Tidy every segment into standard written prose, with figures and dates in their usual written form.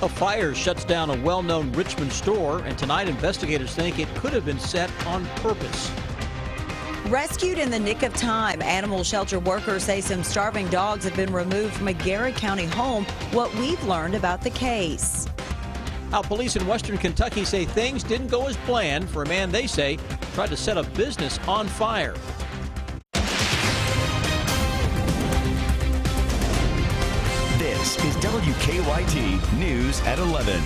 A fire shuts down a well-known Richmond store, and tonight investigators think it could have been set on purpose. Rescued in the nick of time, animal shelter workers say some starving dogs have been removed from a Garrett County home. What we've learned about the case. How police in western Kentucky say things didn't go as planned for a man they say tried to set a business on fire. This is WKYT News at 11.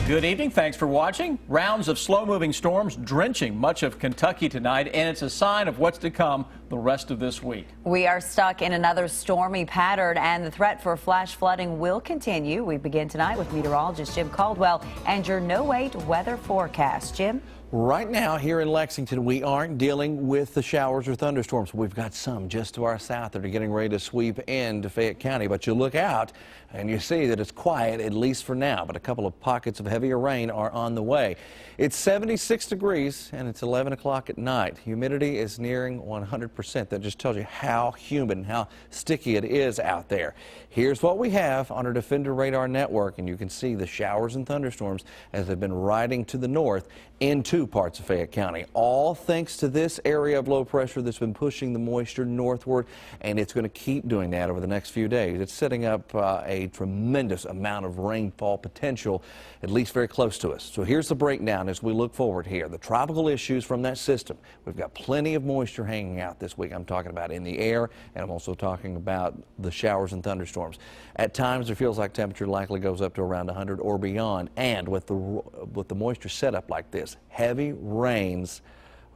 Good evening. Thanks for watching. Rounds of slow-moving storms drenching much of Kentucky tonight, and it's a sign of what's to come the rest of this week. We are stuck in another stormy pattern, and the threat for flash flooding will continue. We begin tonight with meteorologist Jim Caldwell and your no-wait weather forecast. Jim? Right now here in Lexington, we aren't dealing with the showers or thunderstorms. We've got some just to our south that are getting ready to sweep into Fayette County. But you look out and you see that it's quiet, at least for now. But a couple of pockets of heavier rain are on the way. It's 76 degrees and it's 11 o'clock at night. Humidity is nearing 100%. That just tells you how humid and how sticky it is out there. Here's what we have on our Defender radar network, and you can see the showers and thunderstorms as they've been riding to the north into parts of Fayette County, all thanks to this area of low pressure that's been pushing the moisture northward, and it's going to keep doing that over the next few days. It's setting up a tremendous amount of rainfall potential, at least very close to us. So here's the breakdown as we look forward here. The tropical issues from that system. We've got plenty of moisture hanging out this week. I'm talking about in the air, and I'm also talking about the showers and thunderstorms. At times, it feels like temperature likely goes up to around 100 or beyond, and with the moisture set up like this, heavy rains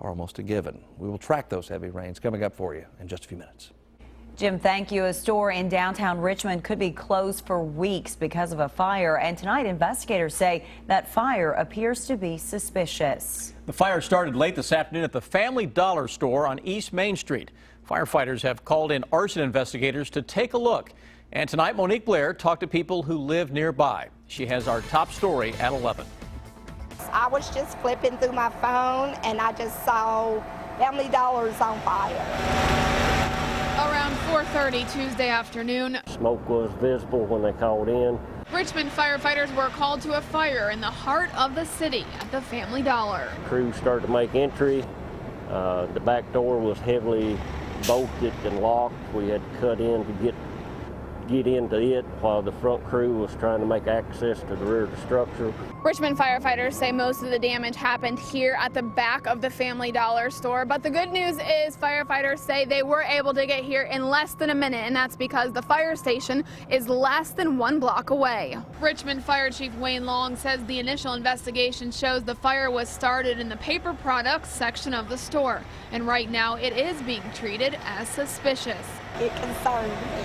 are almost a given. We will track those heavy rains coming up for you in just a few minutes. Jim, thank you. A store in downtown Richmond could be closed for weeks because of a fire, and tonight investigators say that fire appears to be suspicious. The fire started late this afternoon at the Family Dollar store on East Main Street. Firefighters have called in arson investigators to take a look. And tonight, Monique Blair talked to people who live nearby. She has our top story at 11. I was just flipping through my phone and I just saw Family Dollar's on fire. Around 4:30 Tuesday afternoon, smoke was visible when they called in. Richmond firefighters were called to a fire in the heart of the city at the Family Dollar. Crews started to make entry. The back door was heavily bolted and locked. We had to cut in to get into it while the front crew was trying to make access to the rear of the structure. Richmond firefighters say most of the damage happened here at the back of the Family Dollar store, but the good news is firefighters say they were able to get here in less than a minute, and that's because the fire station is less than 1 block away. Richmond Fire Chief Wayne Long says the initial investigation shows the fire was started in the paper products section of the store, and right now it is being treated as suspicious. It concerned me.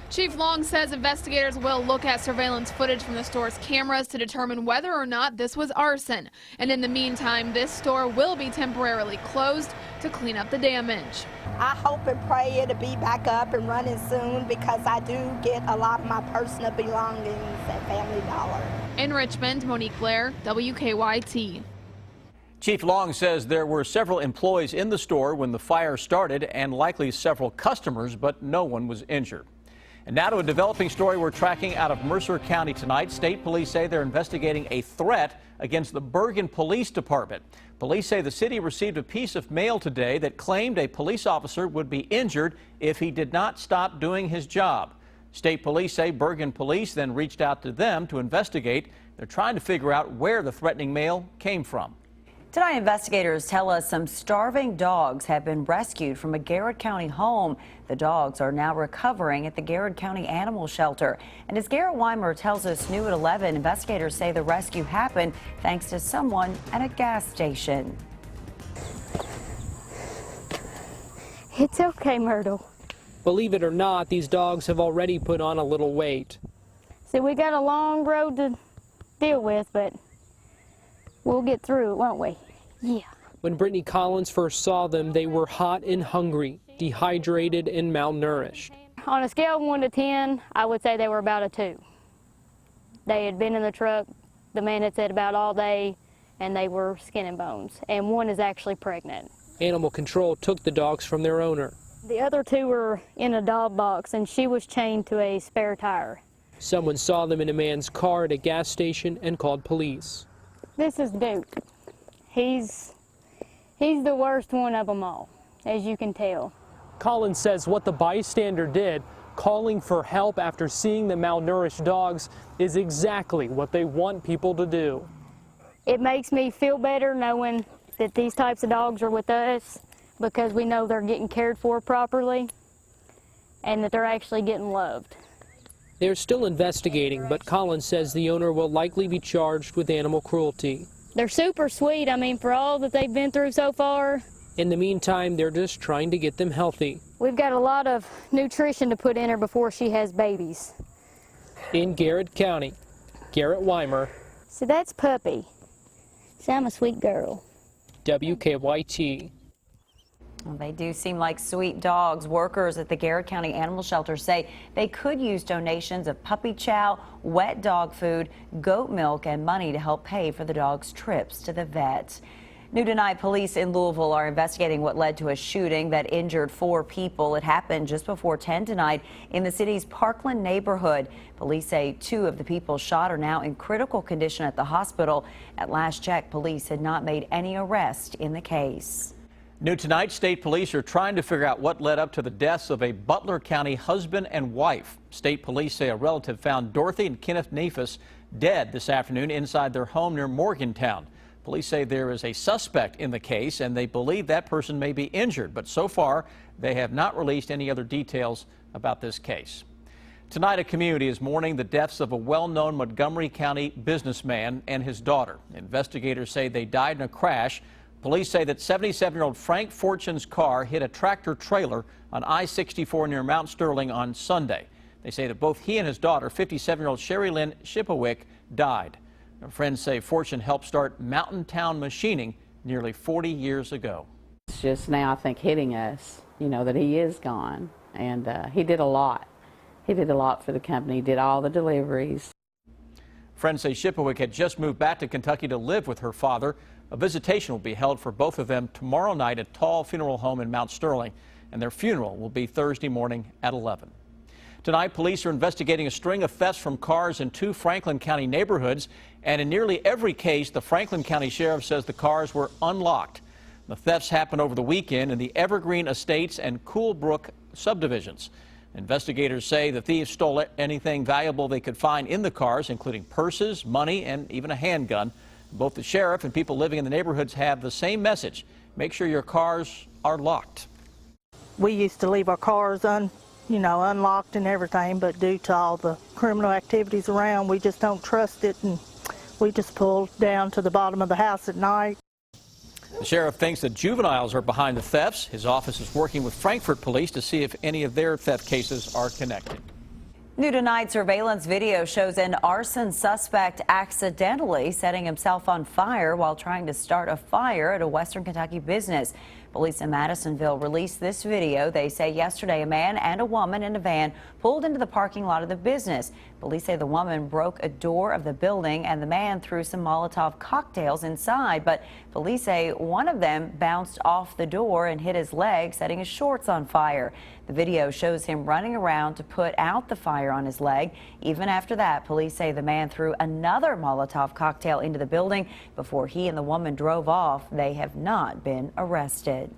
Chief Long says investigators will look at surveillance footage from the store's cameras to determine whether or not this was arson. And in the meantime, this store will be temporarily closed to clean up the damage. I hope and pray it'll be back up and running soon because I do get a lot of my personal belongings at Family Dollar. In Richmond, Monique Blair, WKYT. Chief Long says there were several employees in the store when the fire started and likely several customers, but no one was injured. And now to a developing story we're tracking out of Mercer County tonight. State police say they're investigating a threat against the Bergen Police Department. Police say the city received a piece of mail today that claimed a police officer would be injured if he did not stop doing his job. State police say Bergen Police then reached out to them to investigate. They're trying to figure out where the threatening mail came from. Tonight, investigators tell us some starving dogs have been rescued from a Garrett County home. The dogs are now recovering at the Garrett County Animal Shelter. And as Garrett Weimer tells us new at 11, investigators say the rescue happened thanks to someone at a gas station. It's okay, Myrtle. Believe it or not, these dogs have already put on a little weight. See, we got a long road to deal with, but we'll get through it, won't we? Yeah. When Brittany Collins first saw them, they were hot and hungry, dehydrated and malnourished. On a scale of 1 to 10, I would say they were about a 2. They had been in the truck, the man had said, about all day, and they were skin and bones. And one is actually pregnant. Animal Control took the dogs from their owner. The other 2 were in a dog box, and she was chained to a spare tire. Someone saw them in a man's car at a gas station and called police. This is Duke. He's the worst one of them all, as you can tell. Collins says what the bystander did, calling for help after seeing the malnourished dogs, is exactly what they want people to do. It makes me feel better knowing that these types of dogs are with us, because we know they're getting cared for properly and that they're actually getting loved. They're still investigating, but Collins says the owner will likely be charged with animal cruelty. They're super sweet, I mean, for all that they've been through so far. In the meantime, they're just trying to get them healthy. We've got a lot of nutrition to put in her before she has babies. In Garrett County, Garrett Weimer. So that's Puppy. So I'm a sweet girl. WKYT. Well, they do seem like sweet dogs. Workers at the Garrett County Animal Shelter say they could use donations of puppy chow, wet dog food, goat milk, and money to help pay for the dogs' trips to the vet. New tonight, police in Louisville are investigating what led to a shooting that injured 4 people. It happened just before 10 tonight in the city's Parkland neighborhood. Police say 2 of the people shot are now in critical condition at the hospital. At last check, police had not made any arrest in the case. New tonight, state police are trying to figure out what led up to the deaths of a Butler County husband and wife. State police say a relative found Dorothy and Kenneth Nefus dead this afternoon inside their home near Morgantown. Police say there is a suspect in the case and they believe that person may be injured, but so far they have not released any other details about this case. Tonight, a community is mourning the deaths of a well-known Montgomery County businessman and his daughter. Investigators say they died in a crash. Police say that 77-year-old Frank Fortune's car hit a tractor trailer on I-64 near Mount Sterling on Sunday. They say that both he and his daughter, 57-year-old Sherry Lynn Shipowick, died. Their friends say Fortune helped start Mountain Town Machining nearly 40 years ago. It's just now, I think, hitting us, you know, that he is gone. And he did a lot. He did a lot for the company. He did all the deliveries. Friends say Shipowick had just moved back to Kentucky to live with her father. A visitation will be held for both of them tomorrow night at Tall Funeral Home in Mount Sterling, and their funeral will be Thursday morning at 11. Tonight, police are investigating a string of thefts from cars in 2 Franklin County neighborhoods, and in nearly every case, the Franklin County Sheriff says the cars were unlocked. The thefts happened over the weekend in the Evergreen Estates and Coolbrook subdivisions. Investigators say the thieves stole anything valuable they could find in the cars, including purses, money, and even a handgun. Both the sheriff and people living in the neighborhoods have the same message. Make sure your cars are locked. We used to leave our cars unlocked and everything, but due to all the criminal activities around, we just don't trust it, and we just pull down to the bottom of the house at night. The sheriff thinks that juveniles are behind the thefts. His office is working with Frankfort police to see if any of their theft cases are connected. New tonight, surveillance video shows an arson suspect accidentally setting himself on fire while trying to start a fire at a Western Kentucky business. Police in Madisonville released this video. They say yesterday a man and a woman in a van pulled into the parking lot of the business. Police say the woman broke a door of the building and the man threw some Molotov cocktails inside, but police say one of them bounced off the door and hit his leg, setting his shorts on fire. The video shows him running around to put out the fire on his leg. Even after that, police say the man threw another Molotov cocktail into the building before he and the woman drove off. They have not been arrested.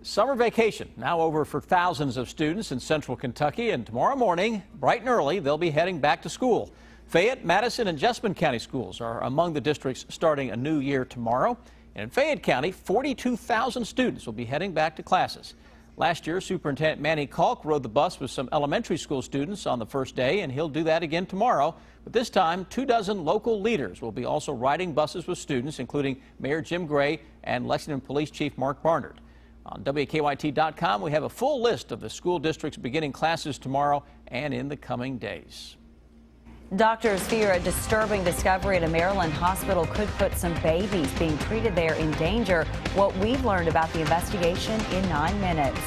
Summer vacation now over for thousands of students in central Kentucky, and tomorrow morning, bright and early, they'll be heading back to school. Fayette, Madison, and Jessamine County schools are among the districts starting a new year tomorrow. And in Fayette County, 42,000 students will be heading back to classes. Last year, Superintendent Manny Kalk rode the bus with some elementary school students on the first day, and he'll do that again tomorrow. But this time, 24 local leaders will be also riding buses with students, including Mayor Jim Gray and Lexington Police Chief Mark Barnard. On WKYT.com, we have a full list of the school districts beginning classes tomorrow and in the coming days. Doctors fear a disturbing discovery at a Maryland hospital could put some babies being treated there in danger. What we've learned about the investigation in 9 minutes.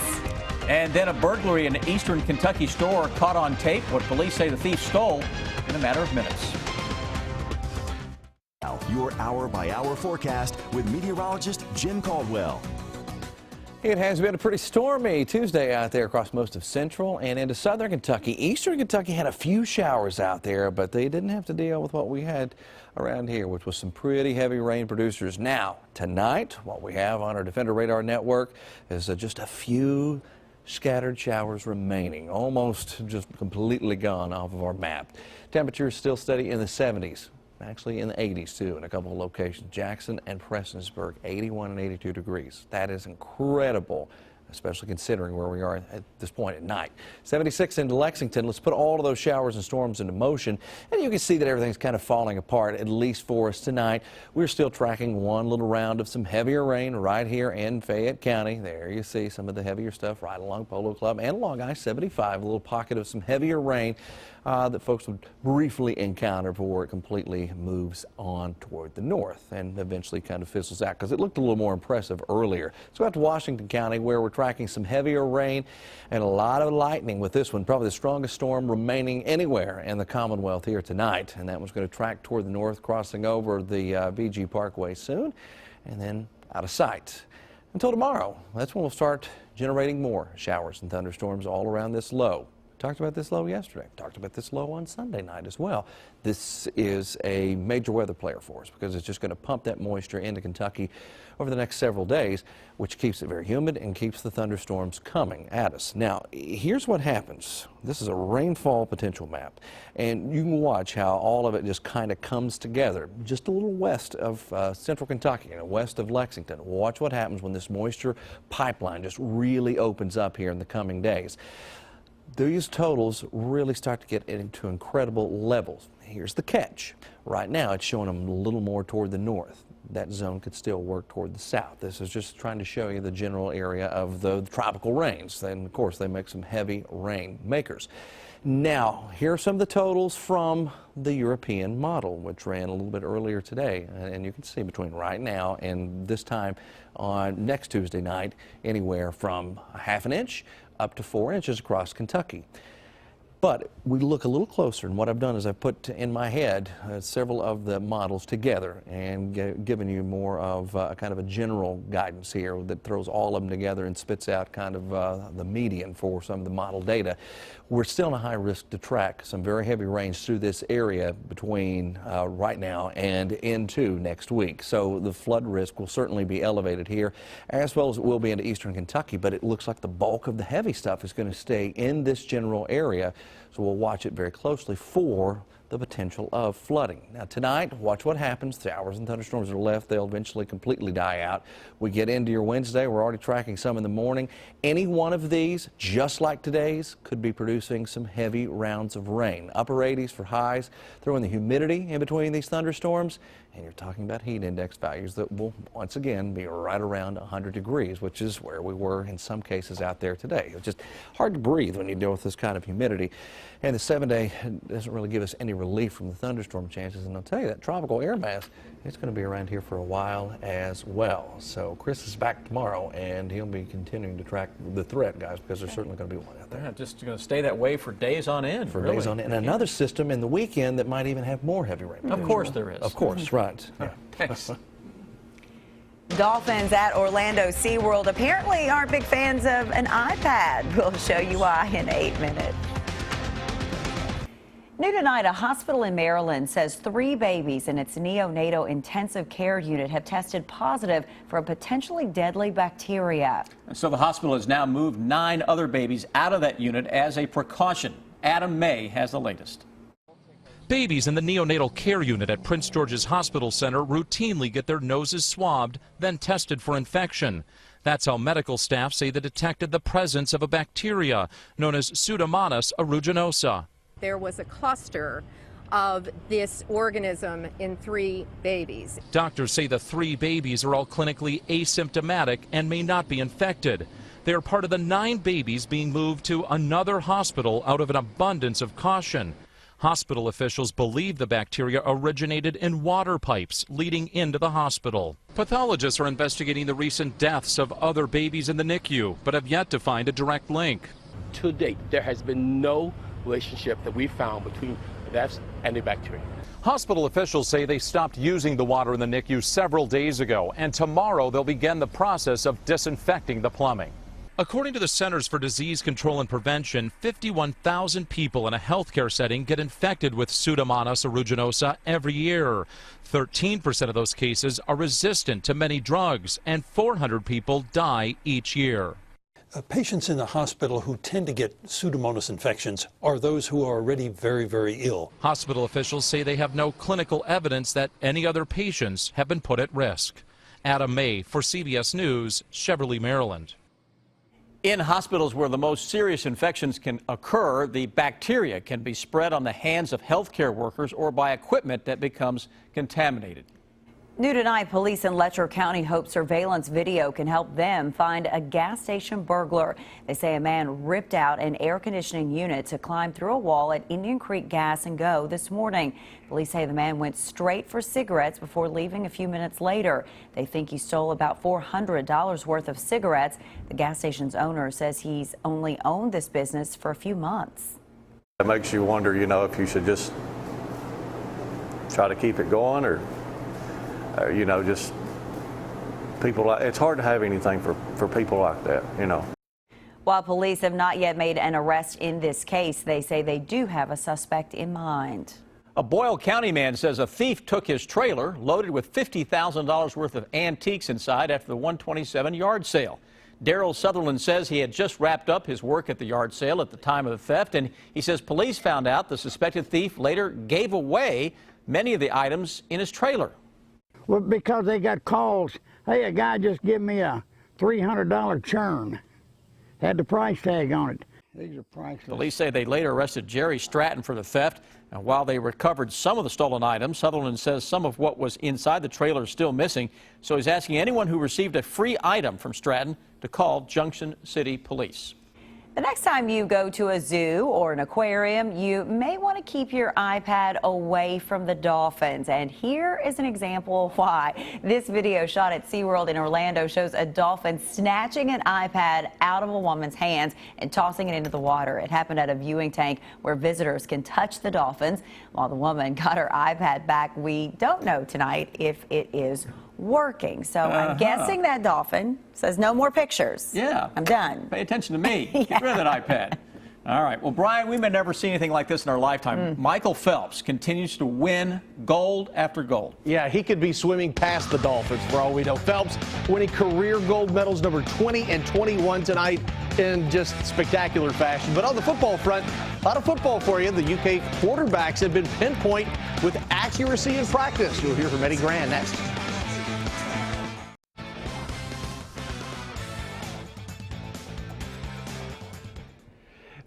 And then a burglary in an eastern Kentucky store caught on tape. What police say the thief stole in a matter of minutes. Your hour-by-hour forecast with meteorologist Jim Caldwell. It has been a pretty stormy Tuesday out there across most of central and into southern Kentucky. Eastern Kentucky had a few showers out there, but they didn't have to deal with what we had around here, which was some pretty heavy rain producers. Now, tonight, what we have on our Defender Radar network is just a few scattered showers remaining, almost just completely gone off of our map. Temperatures still steady in the 70s. Actually in the 80s too in a couple of locations. Jackson and Prestonsburg, 81 and 82 degrees. That is incredible, especially considering where we are at this point at night. 76 into Lexington. Let's put all of those showers and storms into motion, and you can see that everything's kind of falling apart, at least for us tonight. We're still tracking one little round of some heavier rain right here in Fayette County. There you see some of the heavier stuff right along Polo Club and along I-75, a little pocket of some heavier rain that folks would briefly encounter before it completely moves on toward the north and eventually kind of fizzles out, because it looked a little more impressive earlier. So out to Washington County, where we're tracking some heavier rain and a lot of lightning with this one, probably the strongest storm remaining anywhere in the Commonwealth here tonight. And that one's going to track toward the north, crossing over the BG Parkway soon, and then out of sight until tomorrow. That's when we'll start generating more showers and thunderstorms all around this low. Talked about this low yesterday. Talked about this low on Sunday night as well. This is a major weather player for us because it's just going to pump that moisture into Kentucky over the next several days, which keeps it very humid and keeps the thunderstorms coming at us. Now, here's what happens. This is a rainfall potential map, and you can watch how all of it just kind of comes together just a little west of central Kentucky, west of Lexington. Watch what happens when this moisture pipeline just really opens up here in the coming days. These totals really start to get into incredible levels. Here's the catch. Right now, it's showing them a little more toward the north. That zone could still work toward the south. This is just trying to show you the general area of the tropical rains. Then, of course, they make some heavy rain makers. Now, here are some of the totals from the European model, which ran a little bit earlier today. And you can see between right now and this time on next Tuesday night, anywhere from a half an inch up to 4 inches across Kentucky. But we look a little closer, and what I've done is I've put in my head several of the models together and given you more of kind of a general guidance here that throws all of them together and spits out kind of the median for some of the model data. We're still in a high risk to track some very heavy rains through this area between right now and into next week. So the flood risk will certainly be elevated here, as well as it will be into eastern Kentucky, but it looks like the bulk of the heavy stuff is going to stay in this general area. So we'll watch it very closely for the potential of flooding. Now tonight, watch what happens. The showers and thunderstorms are left. They'll eventually completely die out. We get into your Wednesday. We're already tracking some in the morning. Any one of these, just like today's, could be producing some heavy rounds of rain. Upper 80s for highs. Throw in the humidity in between these thunderstorms, and you're talking about heat index values that will once again be right around 100 degrees, which is where we were in some cases out there today. It's just hard to breathe when you deal with this kind of humidity. And the 7-day doesn't really give us any relief from the thunderstorm chances. And I'll tell you, that tropical air mass, it's going to be around here for a while as well. So Chris is back tomorrow, and he'll be continuing to track the threat, guys, because there's certainly going to be one out there. Yeah, just going to stay that way for days on end. For days on end. And another system in the weekend that might even have more heavy rain. Of course there is. Of course, right. Yeah. Thanks. Dolphins at Orlando SeaWorld apparently aren't big fans of an iPad. We'll show you why in 8 minutes. New tonight, a hospital in Maryland says 3 babies in its neonatal intensive care unit have tested positive for a potentially deadly bacteria. So the hospital has now moved 9 other babies out of that unit as a precaution. Adam May has the latest. Babies in the neonatal care unit at Prince George's Hospital Center routinely get their noses swabbed, then tested for infection. That's how medical staff say they detected the presence of a bacteria known as Pseudomonas aeruginosa. There was a cluster of this organism in 3 babies. Doctors say the 3 babies are all clinically asymptomatic and may not be infected. They are part of the 9 babies being moved to another hospital out of an abundance of caution. Hospital officials believe the bacteria originated in water pipes leading into the hospital. Pathologists are investigating the recent deaths of other babies in the NICU, but have yet to find a direct link. To date, there has been no relationship that we found between deaths and the bacteria. Hospital officials say they stopped using the water in the NICU several days ago, and tomorrow they'll begin the process of disinfecting the plumbing. According to the Centers for Disease Control and Prevention, 51,000 people in a healthcare setting get infected with Pseudomonas aeruginosa every year. 13% of those cases are resistant to many drugs, and 400 people die each year. Patients in the hospital who tend to get Pseudomonas infections are those who are already very, very ill. Hospital officials say they have no clinical evidence that any other patients have been put at risk. Adam May for CBS News, Cheverly, Maryland. In hospitals where the most serious infections can occur, the bacteria can be spread on the hands of healthcare workers or by equipment that becomes contaminated. New tonight, police in Letcher County hope surveillance video can help them find a gas station burglar. They say a man ripped out an air conditioning unit to climb through a wall at Indian Creek Gas and Go this morning. Police say the man went straight for cigarettes before leaving a few minutes later. They think he stole about $400 worth of cigarettes. The gas station's owner says he's only owned this business for a few months. It makes you wonder, if you should just try to keep it going or just people it's hard to have anything for people like that, While police have not yet made an arrest in this case, they say they do have a suspect in mind. A Boyle County man says a thief took his trailer loaded with $50,000 worth of antiques inside after the 127 yard sale. Daryl Sutherland says he had just wrapped up his work at the yard sale at the time of the theft, and he says police found out the suspected thief later gave away many of the items in his trailer. Well, because they got calls, hey, a guy just gave me a $300 churn. Had the price tag on it. These are priceless. Police say they later arrested Jerry Stratton for the theft. And while they recovered some of the stolen items, Sutherland says some of what was inside the trailer is still missing. So he's asking anyone who received a free item from Stratton to call Junction City Police. The next time you go to a zoo or an aquarium, you may want to keep your iPad away from the dolphins. And here is an example of why. This video shot at SeaWorld in Orlando shows a dolphin snatching an iPad out of a woman's hands and tossing it into the water. It happened at a viewing tank where visitors can touch the dolphins. While the woman got her iPad back, we don't know tonight if it is working. So I'm guessing that dolphin says no more pictures. Yeah. I'm done. Pay attention to me. Get rid of that iPad. All right. Well, Brian, we may never see anything like this in our lifetime. Michael Phelps continues to win gold after gold. Yeah, he could be swimming past the Dolphins for all we know. Phelps winning career gold medals number 20 and 21 tonight in just spectacular fashion. But on the football front, a lot of football for you. The UK quarterbacks have been pinpoint with accuracy in practice. You'll hear from Eddie Grand next.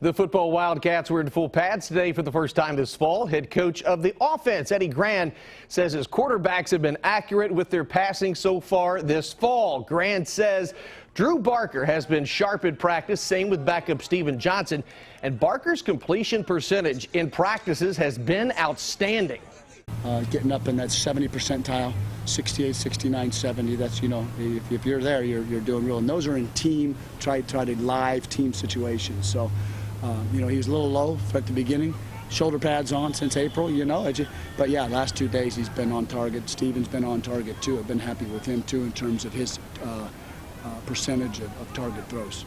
The football Wildcats were in full pads today for the first time this fall. Head coach of the offense, Eddie Grand, says his quarterbacks have been accurate with their passing so far this fall. Grand says Drew Barker has been sharp in practice, same with backup Steven Johnson, and Barker's completion percentage in practices has been outstanding. Getting up in that 70 percentile, 68, 69, 70, that's, if you're there, you're doing real. And those are in team, try to live team situations. So, he was a little low at the beginning. Shoulder pads on since April, but yeah, last 2 days he's been on target. Steven's been on target too. I've been happy with him too in terms of his percentage of target throws.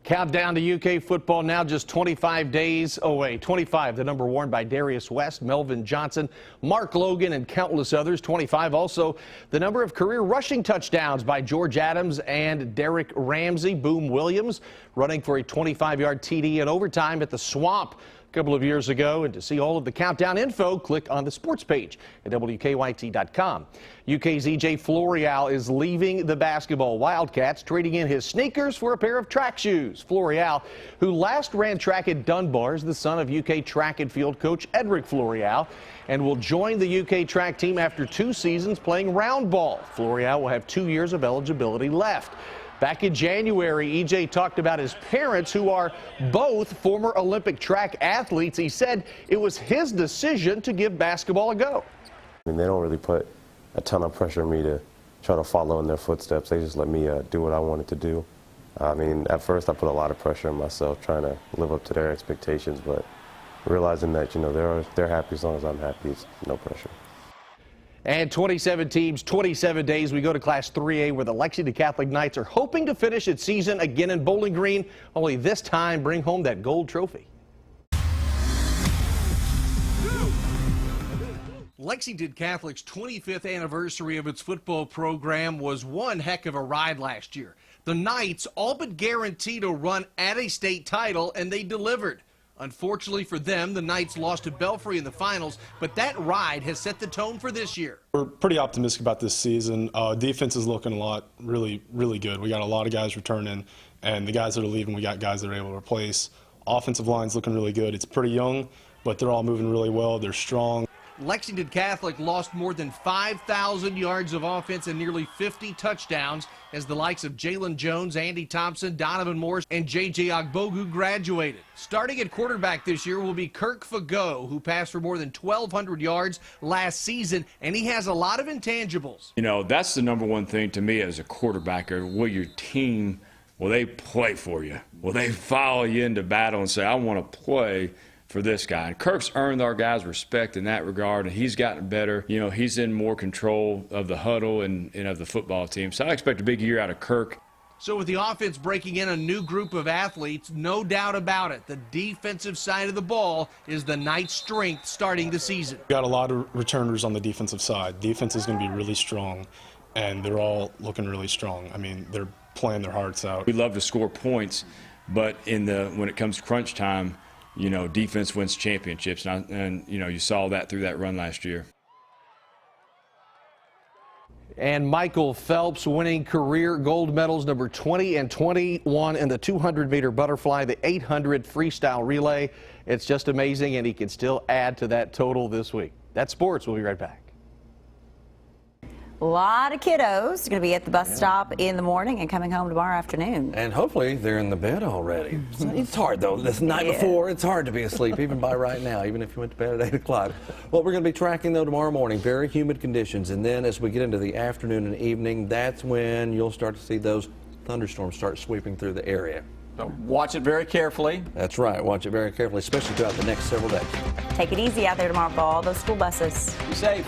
Countdown to UK football now just 25 days away. 25, the number worn by Darius West, Melvin Johnson, Mark Logan, and countless others. 25 also the number of career rushing touchdowns by George Adams and Derek Ramsey. Boom Williams running for a 25-yard TD in overtime at the Swamp a couple of years ago. And to see all of the countdown info, click on the sports page at WKYT.com. UK's EJ Florial is leaving the basketball Wildcats, trading in his sneakers for a pair of track shoes. Florial, who last ran track at Dunbar, is the son of UK track and field coach Edric Florial, and will join the UK track team after 2 seasons playing round ball. Florial will have 2 years of eligibility left. Back in January, EJ talked about his parents, who are both former Olympic track athletes. He said it was his decision to give basketball a go. They don't really put a ton of pressure on me to try to follow in their footsteps. They just let me do what I wanted to do. I mean, at first I put a lot of pressure on myself trying to live up to their expectations, but realizing that, you know, they're happy as long as I'm happy, it's no pressure. And 27 teams, 27 days. We go to Class 3A where the Lexington Catholic Knights are hoping to finish its season again in Bowling Green, only this time bring home that gold trophy. Lexington Catholic's 25th anniversary of its football program was one heck of a ride last year. The Knights all but guaranteed a run at a state title, and they delivered. Unfortunately for them, the Knights lost to Belfry in the finals, but that ride has set the tone for this year. We're pretty optimistic about this season. Defense is looking a lot, really good. We got a lot of guys returning, and the guys that are leaving, we got guys that are able to replace. Offensive line's looking really good. It's pretty young, but they're all moving really well. They're strong. Lexington Catholic lost more than 5,000 yards of offense and nearly 50 touchdowns as the likes of Jalen Jones, Andy Thompson, Donovan Morris, and J.J. Ogbogu graduated. Starting at quarterback this year will be Kirk Fagot, who passed for more than 1,200 yards last season, and he has a lot of intangibles. You know, that's the number one thing to me as a quarterback. Will your team, will they play for you? Will they follow you into battle and say, I want to play for this guy? And Kirk's earned our guys' respect in that regard, and he's gotten better. You know, he's in more control of the huddle and of the football team. So I expect a big year out of Kirk. So with the offense breaking in a new group of athletes, no doubt about it, the defensive side of the ball is the Knights' strength starting the season. We got a lot of returners on the defensive side. Defense is going to be really strong, and they're all looking really strong. I mean, they're playing their hearts out. We love to score points, but when it comes crunch time, you know, defense wins championships, and you know, you saw that through that run last year. And Michael Phelps winning career gold medals number 20 and 21 in the 200-meter butterfly, the 800 freestyle relay. It's just amazing, and he can still add to that total this week. That's sports. We'll be right back. A lot of kiddos going to be at the bus stop in the morning and coming home tomorrow afternoon. And hopefully they're in the bed already. It's hard, though. This night before, it's hard to be asleep, even by right now, even if you went to bed at 8 o'clock. What we're going to be tracking, though, tomorrow morning, very humid conditions. And then as we get into the afternoon and evening, that's when you'll start to see those thunderstorms start sweeping through the area. So watch it very carefully. That's right. Watch it very carefully, especially throughout the next several days. Take it easy out there tomorrow for all those school buses. Be safe.